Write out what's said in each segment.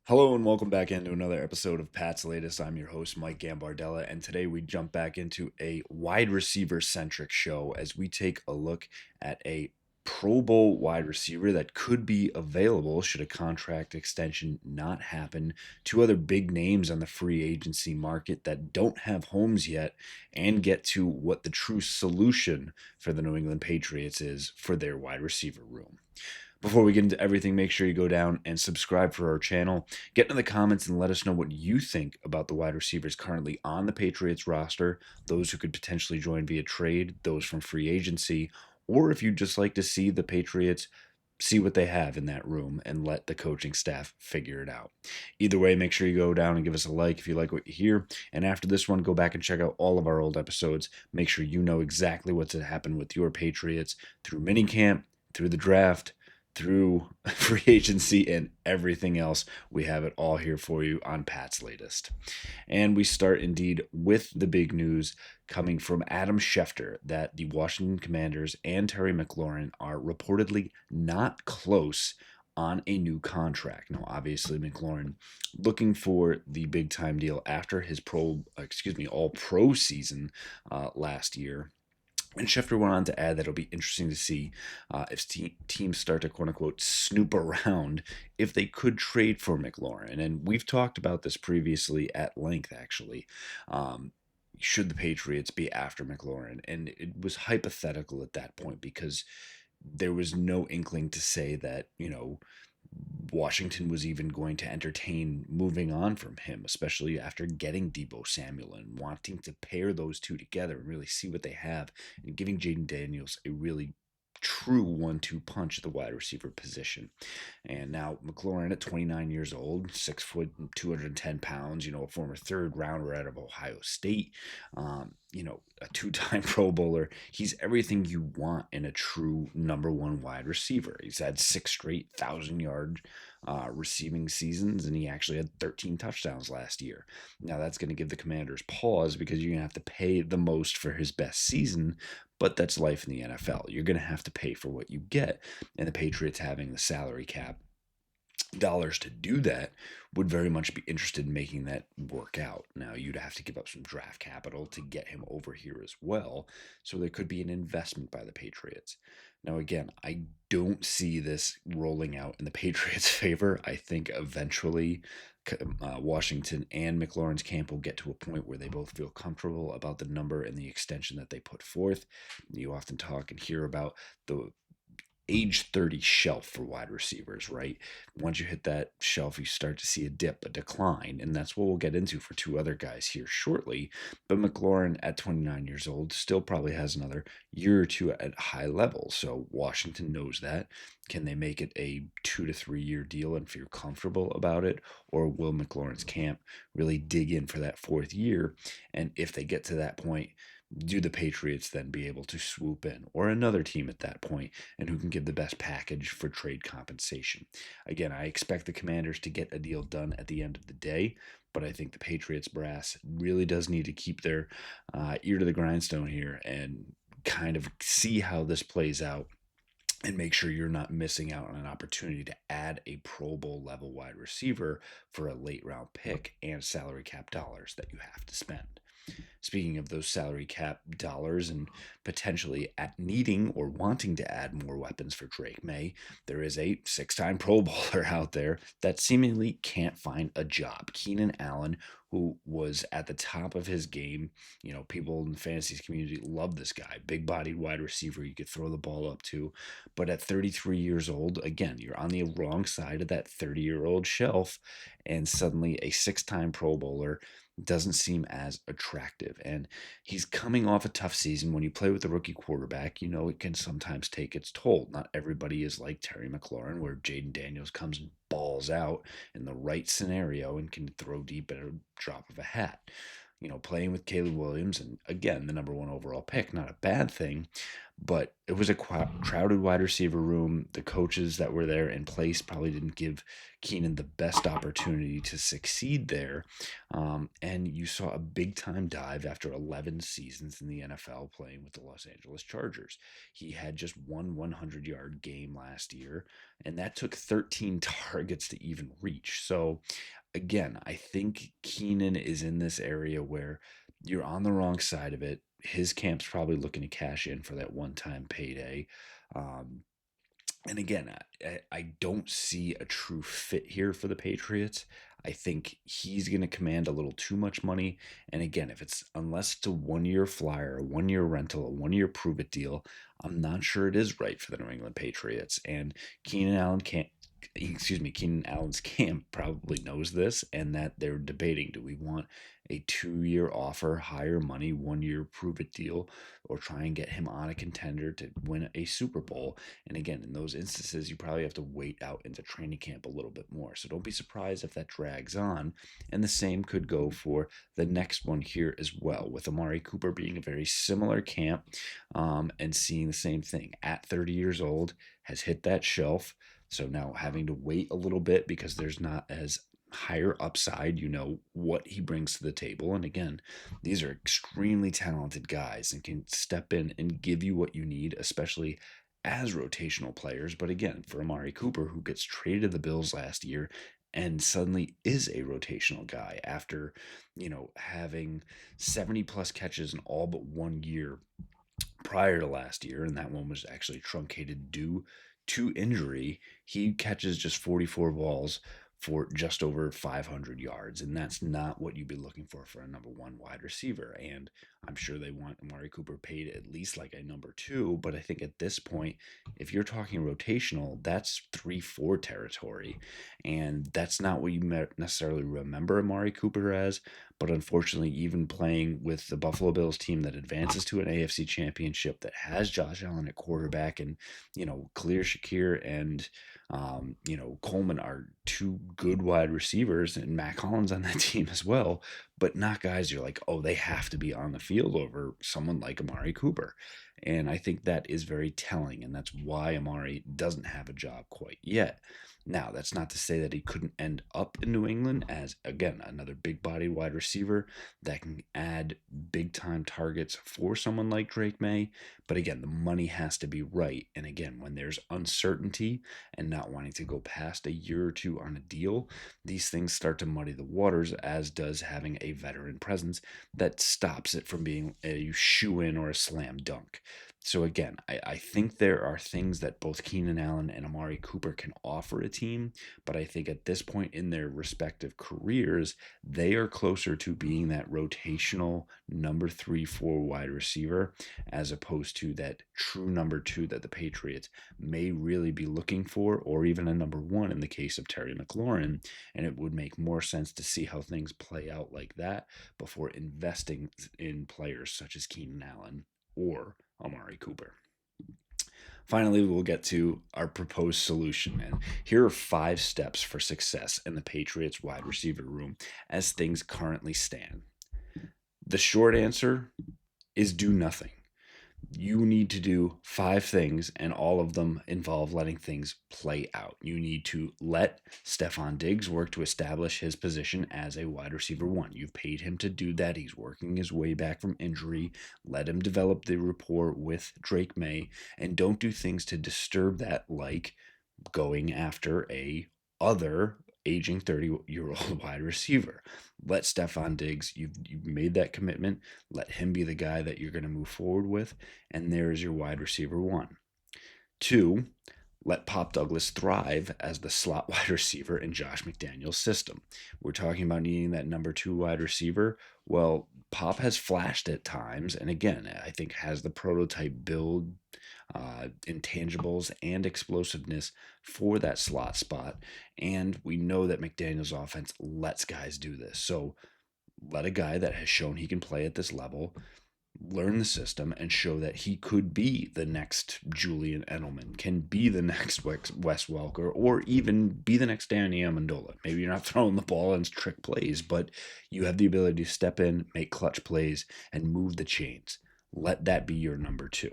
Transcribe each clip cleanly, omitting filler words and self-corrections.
Hello and welcome back into another episode of Pat's Latest. I'm your host, Mike Gambardella, and today we jump back into a wide receiver centric show as we take a look at a Pro Bowl wide receiver that could be available should a contract extension not happen, two other big names on the free agency market that don't have homes yet, and get to what the true solution for the New England Patriots is for their wide receiver room. Before we get into everything, make sure you go down and subscribe for our channel. Get in the comments and let us know what you think about the wide receivers currently on the Patriots roster, those who could potentially join via trade, those from free agency, or if you'd just like to see the Patriots see what they have in that room and let the coaching staff figure it out. Either way, make sure you go down and give us a like if you like what you hear. And after this one, go back and check out all of our old episodes. Make sure you know exactly what's happened with your Patriots through minicamp, through the draft, through free agency and everything else. We have it all here for you on Pat's Latest. And we start indeed with the big news coming from Adam Schefter that the Washington Commanders and Terry McLaurin are reportedly not close on a new contract. Now, obviously, McLaurin looking for the big time deal after his all pro season last year. And Schefter went on to add that it'll be interesting to see if teams start to quote unquote snoop around if they could trade for McLaurin. And we've talked about this previously at length, actually. Should the Patriots be after McLaurin? And it was hypothetical at that point because there was no inkling to say that, Washington was even going to entertain moving on from him, especially after getting Debo Samuel and wanting to pair those two together and really see what they have and giving Jaden Daniels a really true 1-2 punch at the wide receiver position. And now McLaurin at 29 years old, 6 foot, 210 pounds, a former third rounder out of Ohio State, a two-time Pro Bowler. He's everything you want in a true number one wide receiver. He's had 6 straight 1,000-yard receiving seasons, and he actually had 13 touchdowns last year. Now that's going to give the Commanders pause because you're going to have to pay the most for his best season, but that's life in the NFL. You're going to have to pay for what you get, and the Patriots having the salary cap dollars to do that would very much be interested in making that work out. Now, you'd have to give up some draft capital to get him over here as well. So there could be an investment by the Patriots. Now, again, I don't see this rolling out in the Patriots' favor. I think eventually Washington and McLaurin's camp will get to a point where they both feel comfortable about the number and the extension that they put forth. You often talk and hear about the age 30 shelf for wide receivers, right? Once you hit that shelf, you start to see a dip, a decline, and that's what we'll get into for two other guys here shortly. But McLaurin at 29 years old still probably has another year or two at high level. So Washington knows that. Can they make it a 2 to 3 year deal and feel comfortable about it? Or will McLaurin's camp really dig in for that fourth year? And if they get to that point, do the Patriots then be able to swoop in, or another team at that point, and who can give the best package for trade compensation? Again, I expect the Commanders to get a deal done at the end of the day, but I think the Patriots brass really does need to keep their ear to the grindstone here and kind of see how this plays out and make sure you're not missing out on an opportunity to add a Pro Bowl level wide receiver for a late round pick and salary cap dollars that you have to spend. Speaking of those salary cap dollars and potentially at needing or wanting to add more weapons for Drake May, there is a 6-time Pro Bowler out there that seemingly can't find a job. Keenan Allen, who was at the top of his game. People in the fantasy community love this guy. Big bodied wide receiver you could throw the ball up to. But at 33 years old, again, you're on the wrong side of that 30-year-old shelf, and suddenly a 6-time Pro Bowler doesn't seem as attractive. And he's coming off a tough season. When you play with a rookie quarterback, it can sometimes take its toll. Not everybody is like Terry McLaurin, where Jaden Daniels comes and balls out in the right scenario and can throw deep at a drop of a hat. playing with Caleb Williams, and again, the number one overall pick, not a bad thing, but it was a crowded wide receiver room. The coaches that were there in place probably didn't give Keenan the best opportunity to succeed there. And you saw a big time dive after 11 seasons in the NFL playing with the Los Angeles Chargers. He had just one 100-yard game last year, and that took 13 targets to even reach. So, again, I think Keenan is in this area where you're on the wrong side of it. His camp's probably looking to cash in for that one-time payday. Um, and again, I don't see a true fit here for the Patriots. I think he's going to command a little too much money. And again, unless it's a 1-year flyer, a 1-year rental, a 1-year prove it deal, I'm not sure it is right for the New England Patriots. And Keenan Allen's camp probably knows this, and that they're debating: do we want a 2-year offer, higher money, 1-year prove it deal, or try and get him on a contender to win a Super Bowl? And again, in those instances, you probably have to wait out into training camp a little bit more. So don't be surprised if that drags on. And the same could go for the next one here as well, with Amari Cooper being a very similar camp, and seeing the same thing. At 30 years old, has hit that shelf. So now having to wait a little bit because there's not as higher upside, what he brings to the table. And again, these are extremely talented guys and can step in and give you what you need, especially as rotational players. But again, for Amari Cooper, who gets traded to the Bills last year and suddenly is a rotational guy after, having 70 plus catches in all but 1 year prior to last year, and that one was actually truncated due to injury. He catches just 44 balls for just over 500 yards, and that's not what you'd be looking for a number one wide receiver. And I'm sure they want Amari Cooper paid at least like a number two, but I think at this point, if you're talking rotational, that's 3-4 territory, and that's not what you necessarily remember Amari Cooper as. But unfortunately, even playing with the Buffalo Bills team that advances to an AFC championship, that has Josh Allen at quarterback, and Khalil Shakir and Coleman are two good wide receivers, and Matt Collins on that team as well, but not guys you're like, oh, they have to be on the field over someone like Amari Cooper. And I think that is very telling, and that's why Amari doesn't have a job quite yet. Now, that's not to say that he couldn't end up in New England as, again, another big bodied wide receiver that can add big time targets for someone like Drake May. But again, the money has to be right. And again, when there's uncertainty and not wanting to go past a year or two on a deal, these things start to muddy the waters, as does having a veteran presence that stops it from being a shoe in or a slam dunk. So again, I think there are things that both Keenan Allen and Amari Cooper can offer a team, but I think at this point in their respective careers, they are closer to being that rotational number 3-4 wide receiver, as opposed to that true number two that the Patriots may really be looking for, or even a number one in the case of Terry McLaurin. And it would make more sense to see how things play out like that before investing in players such as Keenan Allen or Amari Cooper. Finally, we'll get to our proposed solution. And here are 5 steps for success in the Patriots wide receiver room as things currently stand. The short answer is do nothing. You need to do 5 things, and all of them involve letting things play out. You need to let Stefon Diggs work to establish his position as a wide receiver 1. You've paid him to do that. He's working his way back from injury. Let him develop the rapport with Drake May, and don't do things to disturb that, like going after a other aging 30-year-old wide receiver. Let Stefon Diggs, you've made that commitment. Let him be the guy that you're going to move forward with, and there is your wide receiver 1. 2, let Pop Douglas thrive as the slot wide receiver in Josh McDaniels' system. We're talking about needing that number 2 wide receiver. Well, Pop has flashed at times, and again, I think has the prototype build, intangibles, and explosiveness for that slot spot. And we know that McDaniels' offense lets guys do this. So let a guy that has shown he can play at this level, learn the system and show that he could be the next Julian Edelman, can be the next Wes Welker, or even be the next Danny Amendola. Maybe you're not throwing the ball and trick plays, but you have the ability to step in, make clutch plays, and move the chains. Let that be your number two.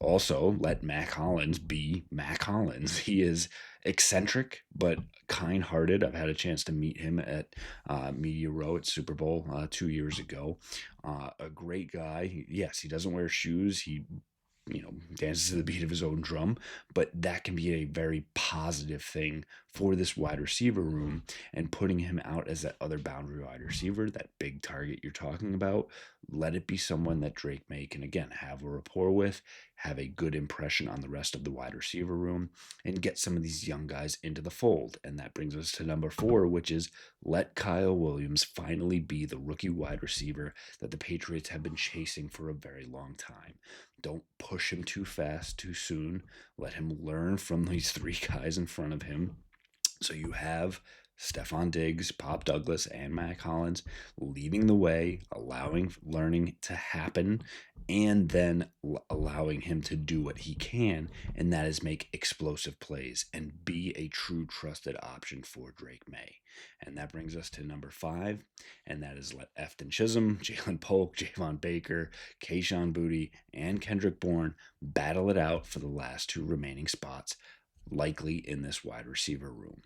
Also, let Mac Hollins be Mac Hollins. He is eccentric but kind-hearted. I've had a chance to meet him at Media Row at Super Bowl 2 years ago. A great guy. Yes, he doesn't wear shoes. He dances to the beat of his own drum, but that can be a very positive thing for this wide receiver room, and putting him out as that other boundary wide receiver, that big target you're talking about. Let it be someone that Drake May can, again, have a rapport with, have a good impression on the rest of the wide receiver room, and get some of these young guys into the fold. And that brings us to number 4, which is let Kyle Williams finally be the rookie wide receiver that the Patriots have been chasing for a very long time. Don't push him too fast, too soon. Let him learn from these 3 guys in front of him. So you have Stephon Diggs, Pop Douglas, and Mac Hollins leading the way, allowing learning to happen, and then allowing him to do what he can, and that is make explosive plays and be a true trusted option for Drake May. And that brings us to number 5, and that is let Efton Chisholm, Jalen Polk, Javon Baker, Kayshon Boutte, and Kendrick Bourne battle it out for the last 2 remaining spots, likely in this wide receiver room.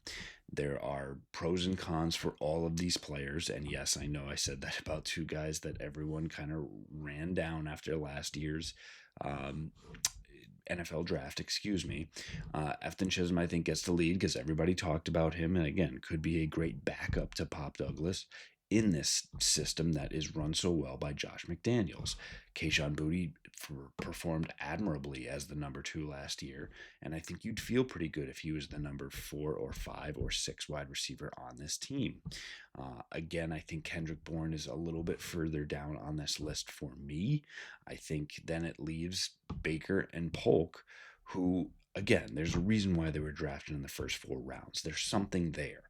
There are pros and cons for all of these players. And yes, I know I said that about 2 guys that everyone kind of ran down after last year's NFL draft, Efton Chisholm, I think, gets the lead because everybody talked about him, and again, could be a great backup to Pop Douglas in this system that is run so well by Josh McDaniels. Kayshon Boutte performed admirably as the number 2 last year, and I think you'd feel pretty good if he was the number 4 or 5 or 6 wide receiver on this team. Again, I think Kendrick Bourne is a little bit further down on this list for me. I think then it leaves Baker and Polk, who, again, there's a reason why they were drafted in the first 4 rounds. There's something there.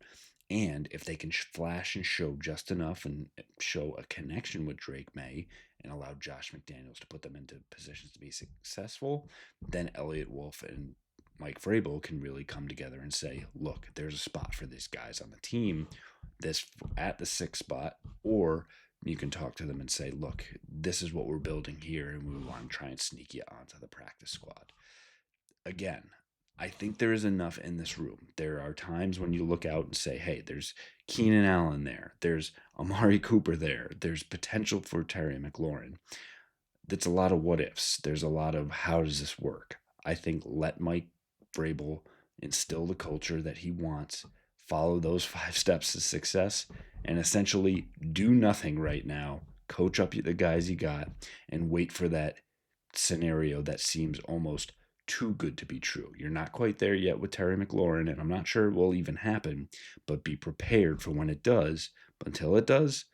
And if they can flash and show just enough and show a connection with Drake May and allow Josh McDaniels to put them into positions to be successful, then Elliott Wolf and Mike Vrabel can really come together and say, look, there's a spot for these guys on the team, this at the 6th spot, or you can talk to them and say, look, this is what we're building here, and we want to try and sneak you onto the practice squad. Again, I think there is enough in this room. There are times when you look out and say, hey, there's Keenan Allen there. There's Amari Cooper there. There's potential for Terry McLaurin. That's a lot of what ifs. There's a lot of how does this work? I think let Mike Vrabel instill the culture that he wants, follow those 5 steps to success, and essentially do nothing right now. Coach up the guys you got and wait for that scenario that seems almost too good to be true. You're not quite there yet with Terry McLaurin, and I'm not sure it will even happen, but be prepared for when it does. But until it does,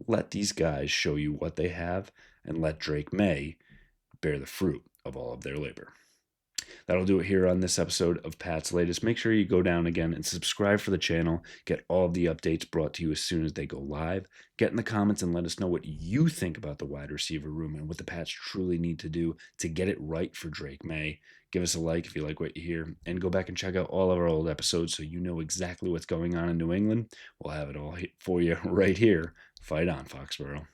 let these guys show you what they have, and let Drake May bear the fruit of all of their labor. That'll do it here on this episode of Pat's Latest. Make sure you go down again and subscribe for the channel. Get all of the updates brought to you as soon as they go live. Get in the comments and let us know what you think about the wide receiver room and what the Pats truly need to do to get it right for Drake May. Give us a like if you like what you hear, and go back and check out all of our old episodes so you know exactly what's going on in New England. We'll have it all for you right here. Fight on, Foxborough.